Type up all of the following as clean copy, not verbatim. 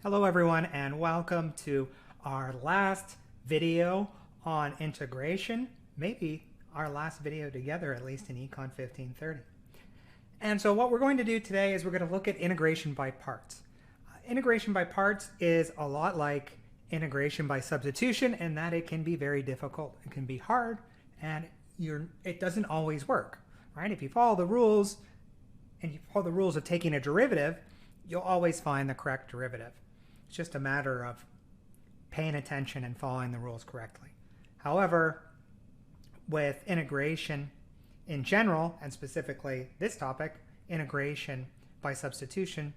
Hello everyone and welcome to our last video on integration, maybe our last video together at least in Econ 1530. And so what we're going to do today is we're going to look at integration by parts. Integration by parts is a lot like integration by substitution in that it can be very difficult, it can be hard, and it doesn't always work, right? If you follow the rules and you follow the rules of taking a derivative, you'll always find the correct derivative. It's just a matter of paying attention and following the rules correctly. However, with integration in general, and specifically this topic, integration by substitution,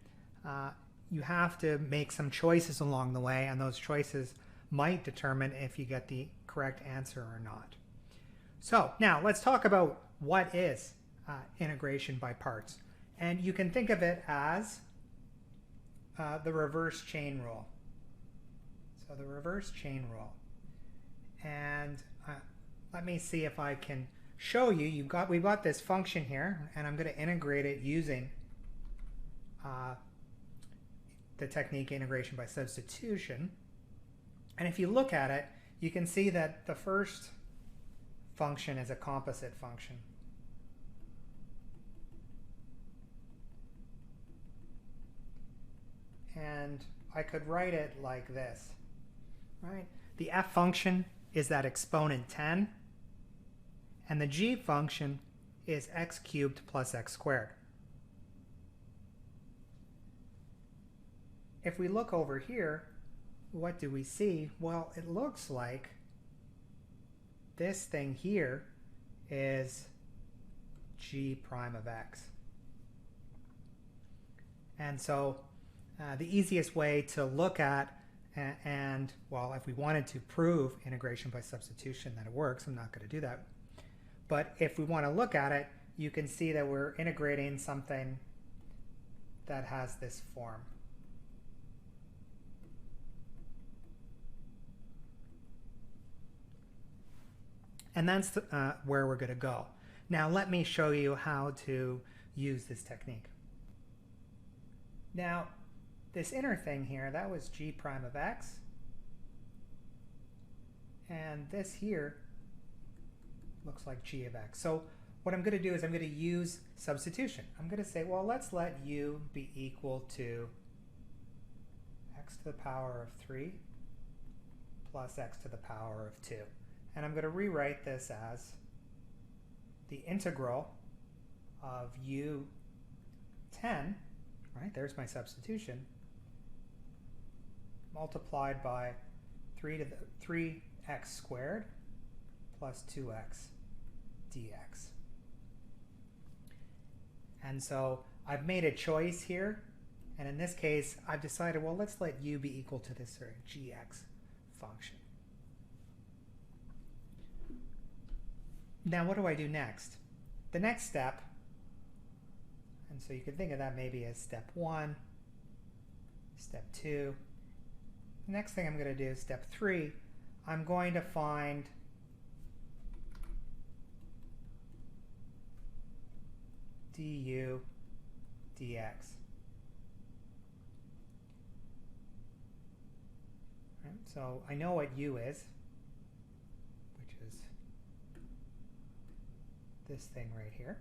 you have to make some choices along the way, and those choices might determine if you get the correct answer or not. So now let's talk about what is integration by parts. And you can think of it as the reverse chain rule. So the reverse chain rule. And let me see if I can show you. We've got this function here, and I'm going to integrate it using the technique integration by substitution. And if you look at it, you can see that the first function is a composite function. And I could write it like this, right? The f function is that exponent 10, and the g function is x cubed plus x squared. If we look over here, what do we see? Well, it looks like this thing here is g prime of x. And so the easiest way to look at, well, if we wanted to prove integration by substitution that it works, I'm not going to do that. But if we want to look at it, you can see that we're integrating something that has this form. And that's where we're going to go. Now let me show you how to use this technique. Now, this inner thing here, that was g prime of x. And this here looks like g of x. So what I'm going to do is I'm going to use substitution. I'm going to say, well, let's let u be equal to x to the power of 3 plus x to the power of 2. And I'm going to rewrite this as the integral of u10, right, there's my substitution, multiplied by 3x squared plus 2x dx. And so I've made a choice here, and in this case I've decided, well, let's let u be equal to this gx function. Now what do I do next? The next step, and so you can think of that maybe as step 1, step 2. The next thing I'm going to do is step 3. I'm going to find du dx. Right, so I know what u is, which is this thing right here.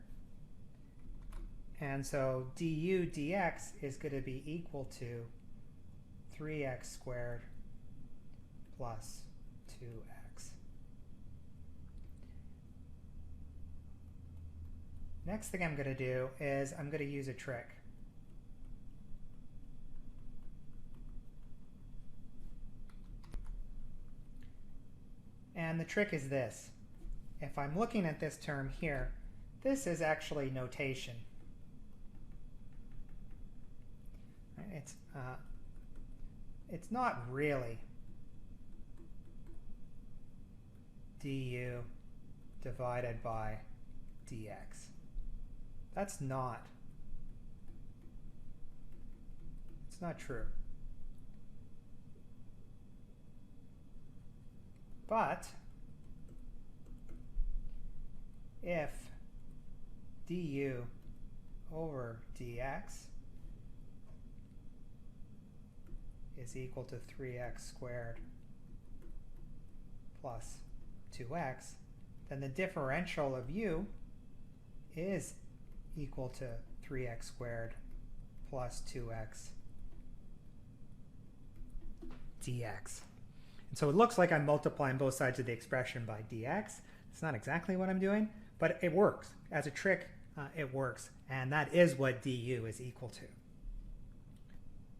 And so du dx is going to be equal to 3x squared plus 2x. Next thing I'm going to do is I'm going to use a trick. And the trick is this. If I'm looking at this term here, this is actually notation. It's not really du divided by dx. It's not true. But if du over dx is equal to 3x squared plus 2x, then the differential of u is equal to 3x squared plus 2x dx. And so it looks like I'm multiplying both sides of the expression by dx. It's not exactly what I'm doing, but it works. As a trick, it works. And that is what du is equal to.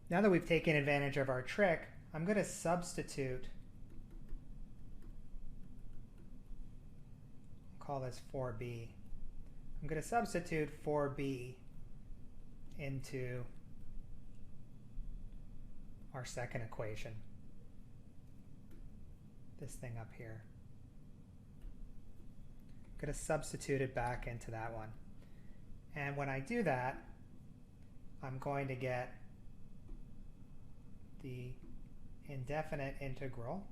Now that we've taken advantage of our trick, I'm going to substitute, call this 4b. I'm going to substitute 4b into our second equation, this thing up here. I'm going to substitute it back into that one. And when I do that, I'm going to get the indefinite integral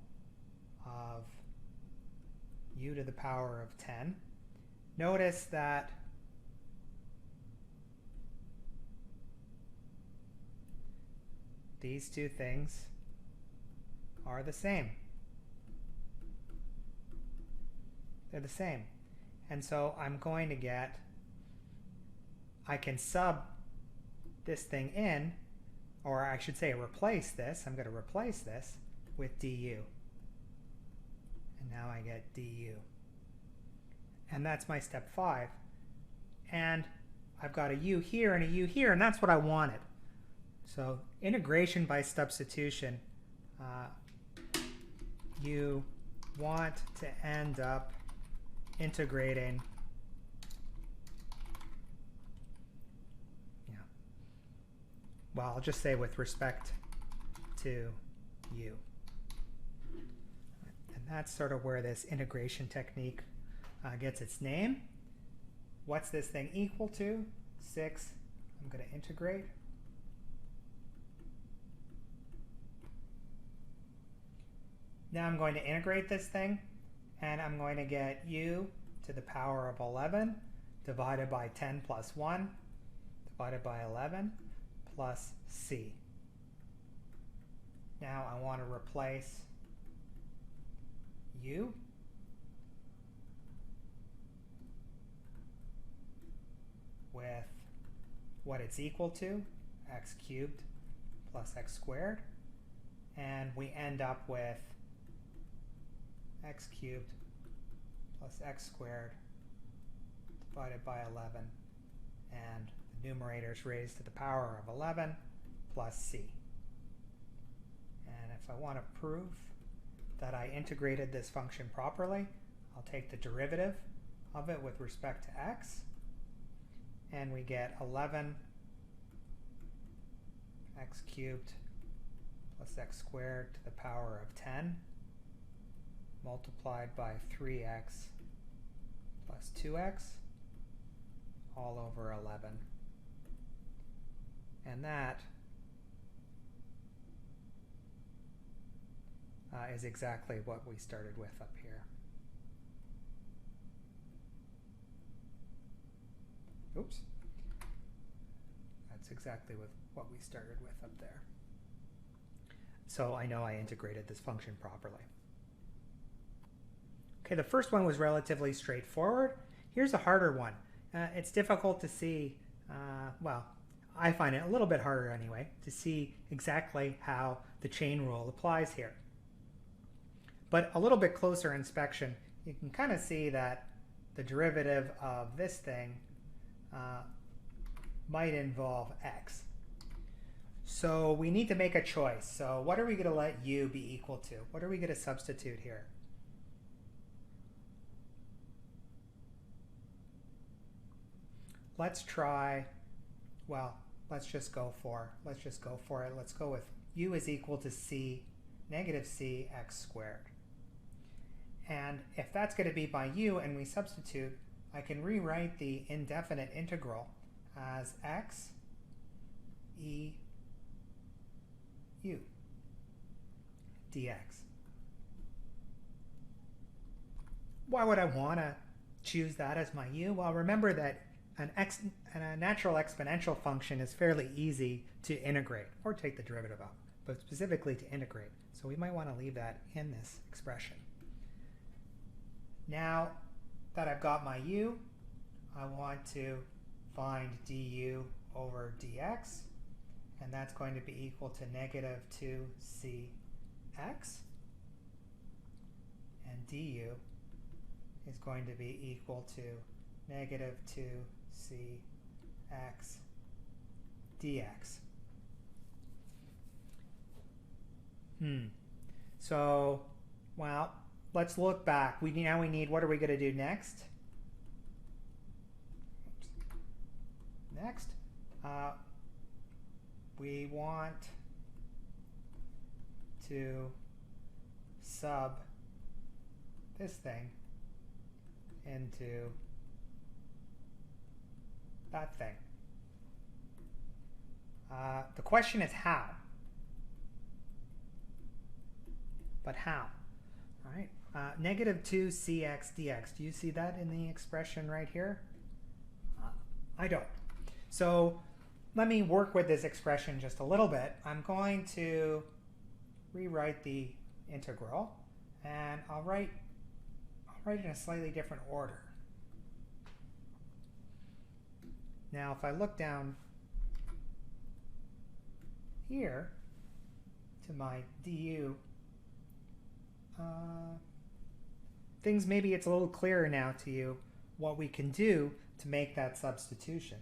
of u to the power of 10. Notice that these two things are the same. They're the same. And so I'm going to get, I can sub this thing in, or I should say replace this. I'm going to replace this with du. And now I get du. And that's my step 5. And I've got a u here and a u here, and that's what I wanted. So integration by substitution, you want to end up integrating, well, I'll just say with respect to u. And that's sort of where this integration technique gets its name. What's this thing equal to? 6. I'm going to integrate. Now I'm going to integrate this thing, and I'm going to get u to the power of 11 divided by 10 plus 1 divided by 11 plus c. Now I want to replace u with what it's equal to, x cubed plus x squared, and we end up with x cubed plus x squared divided by 11, and the numerator is raised to the power of 11 plus c. And if I want to prove that I integrated this function properly, I'll take the derivative of it with respect to x, and we get 11 x cubed plus x squared to the power of 10 multiplied by 3x plus 2x all over 11. And that is exactly what we started with up here. Oops. That's exactly what we started with up there. So I know I integrated this function properly. Okay, the first one was relatively straightforward. Here's a harder one. It's difficult to see, well, I find it a little bit harder anyway, to see exactly how the chain rule applies here. But a little bit closer inspection, you can kind of see that the derivative of this thing might involve x. So we need to make a choice. So what are we going to let u be equal to? What are we going to substitute here? Let's try, well, let's just go for it. Let's go with u is equal to c, negative c x squared. And if that's going to be by u and we substitute, I can rewrite the indefinite integral as x e u dx. Why would I want to choose that as my u? Well, remember that a natural exponential function is fairly easy to integrate or take the derivative of. but specifically to integrate. So we might want to leave that in this expression. Now that I've got my u, I want to find du over dx, and that's going to be equal to negative 2cx, and du is going to be equal to negative 2cx dx. So, well, let's look back. Now we need, what are we going to do next? Next, we want to sub this thing into that thing. The question is how. But how? All right. Negative 2cx dx. Do you see that in the expression right here? I don't. So let me work with this expression just a little bit. I'm going to rewrite the integral, and I'll write in a slightly different order. Now, if I look down here to my du, things, maybe it's a little clearer now to you what we can do to make that substitution.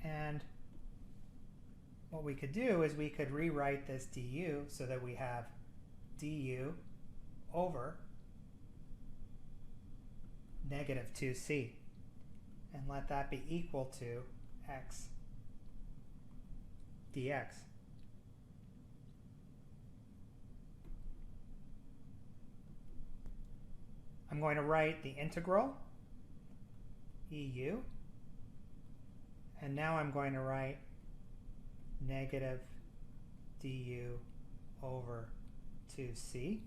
And what we could do is we could rewrite this du so that we have du over negative 2c, and let that be equal to x dx. I'm going to write the integral eu, and now I'm going to write negative du over 2c.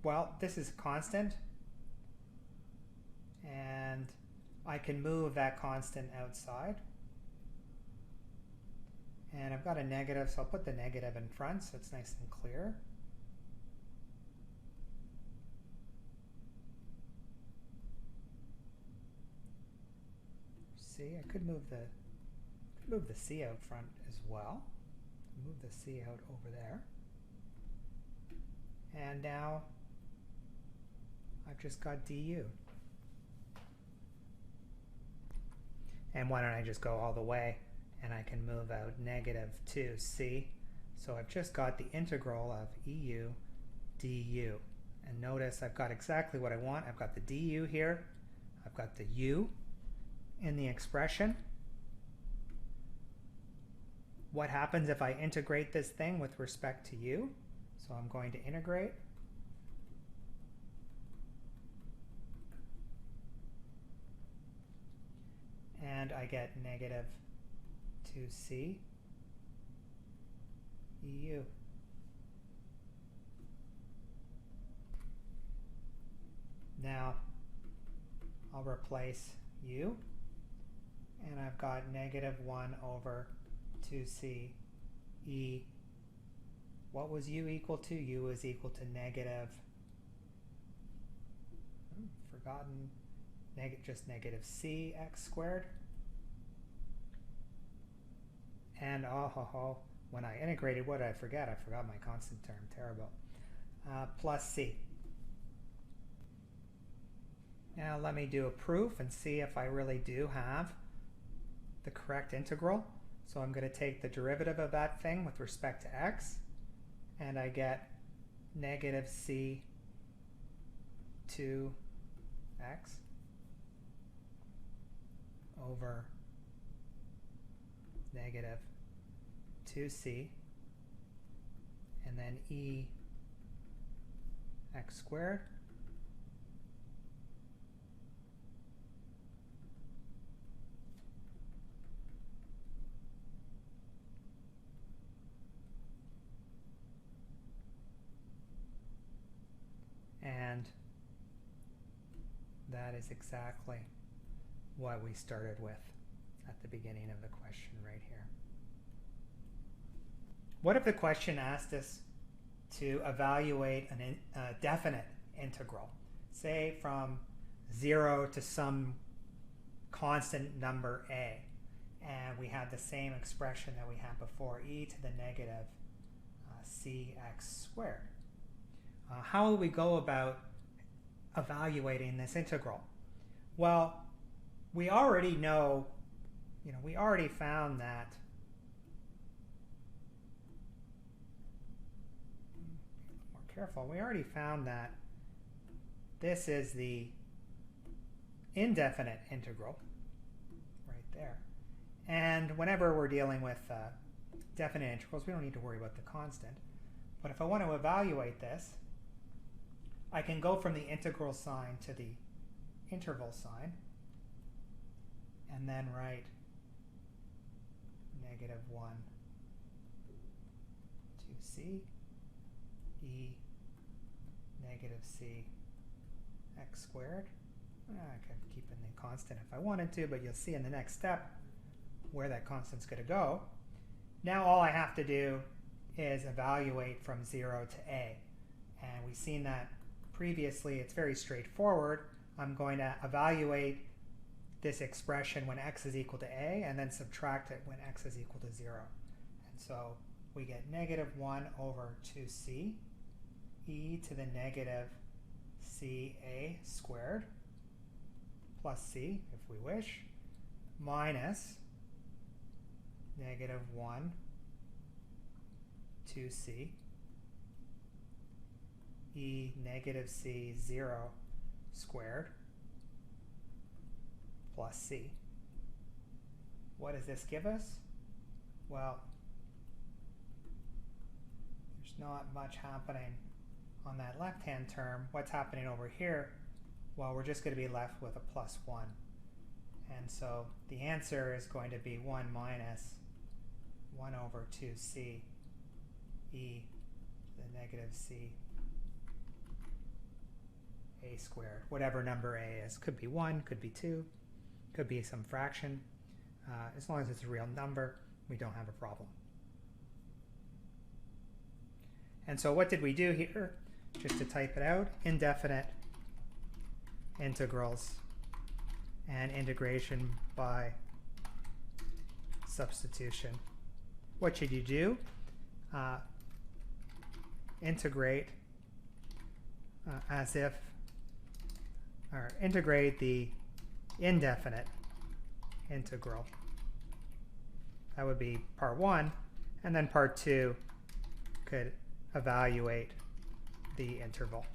Well, this is constant, and I can move that constant outside. And I've got a negative, so I'll put the negative in front so it's nice and clear. See, I could move the c out front as well. Move the c out over there. And now I've just got du. And why don't I just go all the way, and I can move out negative 2c. So I've just got the integral of eu du. And notice I've got exactly what I want. I've got the du here. I've got the u in the expression. What happens if I integrate this thing with respect to u? So I'm going to integrate. And I get negative 2c eu. Now I'll replace u, and I've got negative 1 over 2c e. What was u equal to? U is equal to negative, just negative cx squared. And when I integrated, what did I forget? I forgot my constant term, terrible. Plus c. Now let me do a proof and see if I really do have the correct integral. So I'm going to take the derivative of that thing with respect to x, and I get negative c 2x over negative 2c, and then e x squared and that is exactly what we started with at the beginning of the question right here. What if the question asked us to evaluate a definite integral, say from 0 to some constant number a, and we had the same expression that we had before, e to the negative cx squared. How will we go about evaluating this integral? Well, we already know, we already found that more careful. We already found that this is the indefinite integral right there. And whenever we're dealing with definite integrals, we don't need to worry about the constant. But if I want to evaluate this, I can go from the integral sign to the interval sign and then write -1 to c e negative c x squared. I could keep in the constant if I wanted to, but you'll see in the next step where that constant's going to go. Now all I have to do is evaluate from 0 to a. And we've seen that previously. It's very straightforward. I'm going to evaluate this expression when x is equal to a and then subtract it when x is equal to 0. And so we get -1 over 2c e to the negative ca squared plus c, if we wish, minus -1 2c e negative c 0 squared plus c. What does this give us? Well, there's not much happening on that left-hand term. What's happening over here? Well, we're just going to be left with a +1. And so the answer is going to be 1 minus 1 over 2c e to the negative c a squared, whatever number a is. Could be 1, could be 2, could be some fraction. As long as it's a real number, we don't have a problem. And so what did we do here? Just to type it out, indefinite integrals and integration by substitution. What should you do? Integrate as if, or integrate the indefinite integral. That would be part 1, and then part 2 could evaluate the interval.